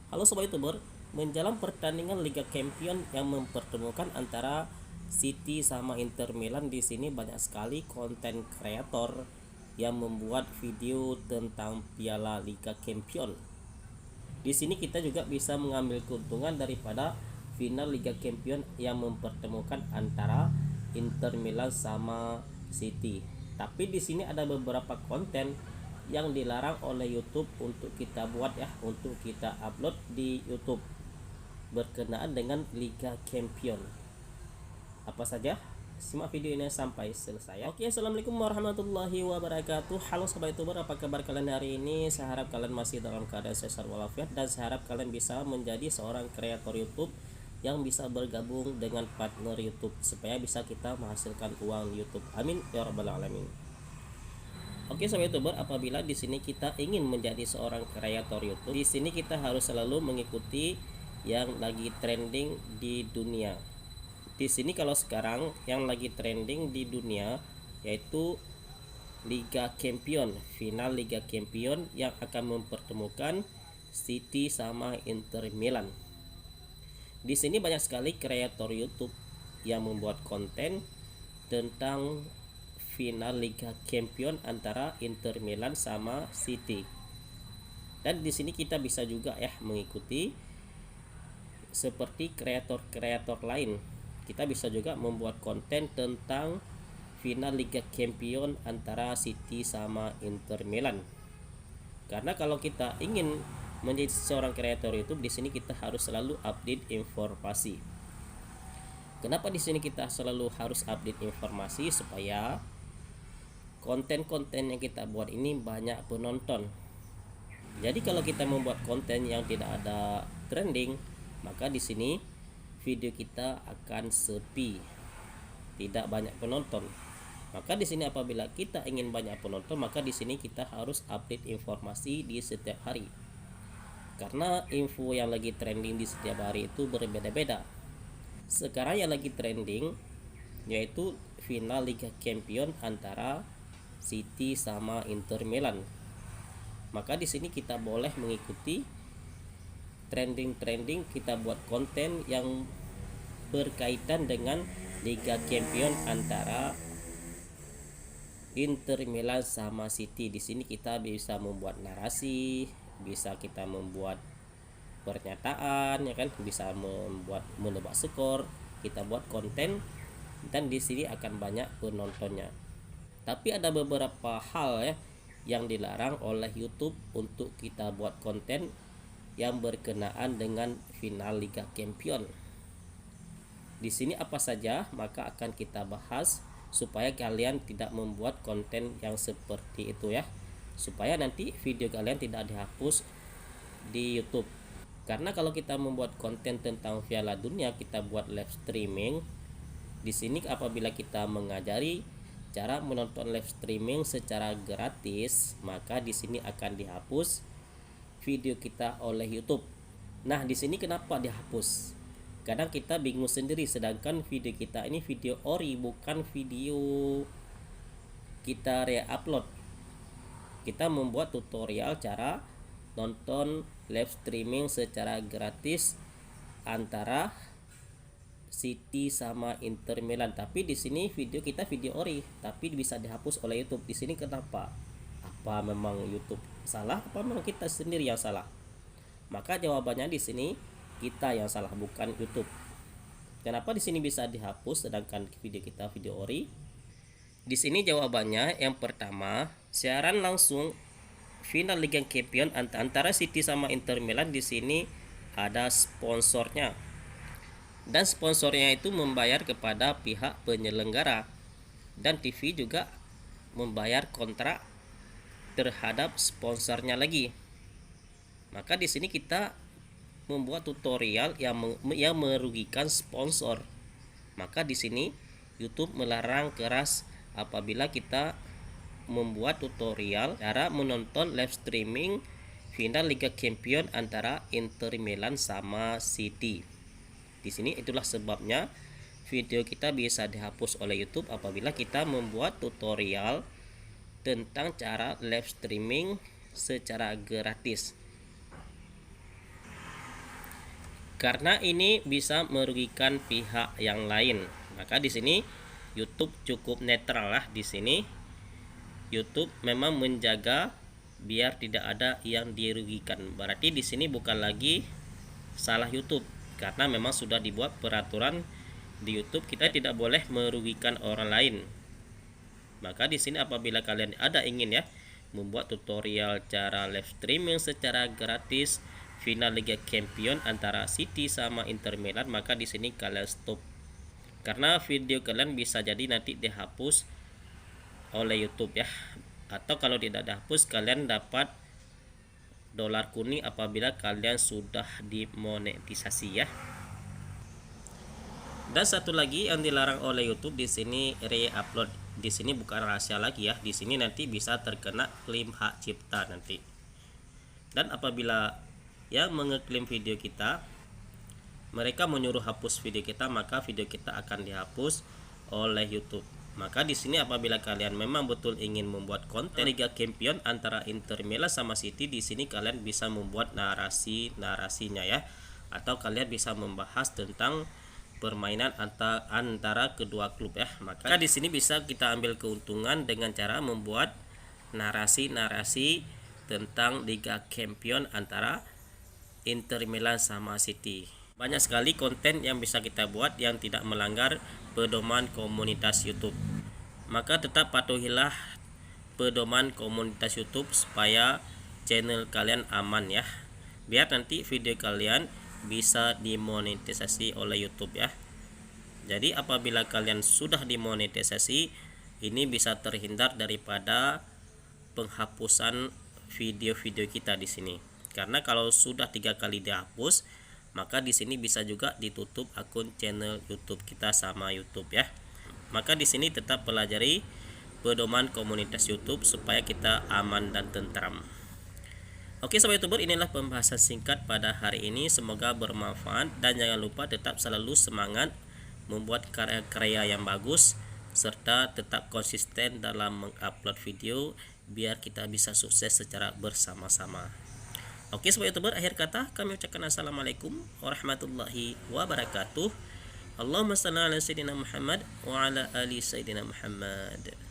Halo Sobat YouTuber, menjelang pertandingan Liga Champion yang mempertemukan antara City sama Inter Milan, di sini banyak sekali konten kreator yang membuat video tentang Piala Liga Champion. Di sini kita juga bisa mengambil keuntungan daripada final Liga Champion yang mempertemukan antara Inter Milan sama City. Tapi di sini ada beberapa konten yang dilarang oleh YouTube untuk kita buat ya, untuk kita upload di YouTube berkenaan dengan Liga Champion. Apa saja? Simak video ini sampai selesai ya. Oke, assalamualaikum warahmatullahi wabarakatuh. Halo sobat youtuber, apa kabar kalian hari ini? Saya harap kalian masih dalam keadaan sehat walafiat, dan saya harap kalian bisa menjadi seorang kreator YouTube yang bisa bergabung dengan partner YouTube supaya bisa kita menghasilkan uang YouTube. Amin ya rabbal alamin. Oke sobat youtuber, apabila di sini kita ingin menjadi seorang kreator YouTube, di sini kita harus selalu mengikuti yang lagi trending di dunia. Di sini kalau sekarang yang lagi trending di dunia yaitu Liga Champion, final Liga Champion yang akan mempertemukan City sama Inter Milan. Di sini banyak sekali kreator YouTube yang membuat konten tentang final Liga Champion antara Inter Milan sama City. Dan di sini kita bisa juga ya mengikuti seperti kreator-kreator lain. Kita bisa juga membuat konten tentang final Liga Champion antara City sama Inter Milan. Karena kalau kita ingin menjadi seorang kreator YouTube, di sini kita harus selalu update informasi. Kenapa di sini kita selalu harus update informasi? Supaya konten-konten yang kita buat ini banyak penonton. Jadi kalau kita membuat konten yang tidak ada trending, maka di sini video kita akan sepi, tidak banyak penonton. Maka di sini apabila kita ingin banyak penonton, maka di sini kita harus update informasi di setiap hari. Karena info yang lagi trending di setiap hari itu berbeda-beda. Sekarang yang lagi trending yaitu final Liga Champion antara City sama Inter Milan. Maka di sini kita boleh mengikuti trending, kita buat konten yang berkaitan dengan Liga Champion antara Inter Milan sama City. Di sini kita bisa membuat narasi, bisa kita membuat pernyataan ya kan, bisa membuat menebak skor, kita buat konten, dan di sini akan banyak penontonnya. Tapi ada beberapa hal ya yang dilarang oleh YouTube untuk kita buat konten yang berkenaan dengan final Liga Champion. Di sini apa saja maka akan kita bahas supaya kalian tidak membuat konten yang seperti itu ya. Supaya nanti video kalian tidak dihapus di YouTube. Karena kalau kita membuat konten tentang Piala Dunia, kita buat live streaming. Di sini apabila kita mengajari cara menonton live streaming secara gratis, maka di sini akan dihapus video kita oleh YouTube. Nah, di sini kenapa dihapus? Kadang kita bingung sendiri, sedangkan video kita ini video ori, bukan video kita re-upload. Kita membuat tutorial cara nonton live streaming secara gratis antara City sama Inter Milan. Tapi di sini video kita video ori, tapi bisa dihapus oleh YouTube. Di sini kenapa? Apa memang YouTube salah? Apa memang kita sendiri yang salah? Maka jawabannya di sini kita yang salah, bukan YouTube. Kenapa di sini bisa dihapus sedangkan video kita video ori? Di sini jawabannya yang pertama, siaran langsung final Liga Champion antara City sama Inter Milan, di sini ada sponsornya. Dan sponsornya itu membayar kepada pihak penyelenggara, dan TV juga membayar kontrak terhadap sponsornya lagi. Maka di sini kita membuat tutorial yang merugikan sponsor. Maka di sini YouTube melarang keras apabila kita membuat tutorial cara menonton live streaming final Liga Champion antara Inter Milan sama City. Di sini itulah sebabnya video kita bisa dihapus oleh YouTube apabila kita membuat tutorial tentang cara live streaming secara gratis. karena ini bisa merugikan pihak yang lain. Maka di sini YouTube cukup netral lah. Di sini YouTube memang menjaga biar tidak ada yang dirugikan. Berarti di sini bukan lagi salah YouTube, karena memang sudah dibuat peraturan di YouTube kita tidak boleh merugikan orang lain. Maka di sini apabila kalian ada ingin ya membuat tutorial cara live streaming secara gratis final Liga Champion antara City sama Inter Milan, maka di sini kalian stop, karena video kalian bisa jadi nanti dihapus oleh YouTube ya. Atau kalau tidak dihapus, kalian dapat dolar kuning apabila kalian sudah dimonetisasi ya. Dan satu lagi yang dilarang oleh YouTube di sini re-upload. Di sini bukan rahasia lagi ya. Di sini nanti bisa terkena klaim hak cipta nanti. Dan apabila yang mengeklaim video kita, mereka menyuruh hapus video kita, maka video kita akan dihapus oleh YouTube. Maka di sini apabila kalian memang betul ingin membuat konten Liga Champion antara Inter Milan sama City, di sini kalian bisa membuat narasinya ya, atau kalian bisa membahas tentang permainan antara kedua klub ya. Maka di sini bisa kita ambil keuntungan dengan cara membuat narasi tentang Liga Champion antara Inter Milan sama City. Banyak sekali konten yang bisa kita buat yang tidak melanggar pedoman komunitas YouTube. Maka tetap patuhilah pedoman komunitas YouTube supaya channel kalian aman ya. Biar nanti video kalian bisa dimonetisasi oleh YouTube ya. Jadi apabila kalian sudah dimonetisasi, ini bisa terhindar daripada penghapusan video-video kita di sini. Karena kalau sudah 3 kali dihapus, maka di sini bisa juga ditutup akun channel YouTube kita sama YouTube ya. Maka di sini tetap pelajari pedoman komunitas YouTube supaya kita aman dan tentram. Oke sobat YouTuber, inilah pembahasan singkat pada hari ini, semoga bermanfaat dan jangan lupa tetap selalu semangat membuat karya-karya yang bagus serta tetap konsisten dalam mengupload video biar kita bisa sukses secara bersama-sama. Oke sobat YouTuber, akhir kata kami ucapkan assalamualaikum warahmatullahi wabarakatuh. Allahumma shalli ala sayyidina Muhammad wa ala ali sayyidina Muhammad.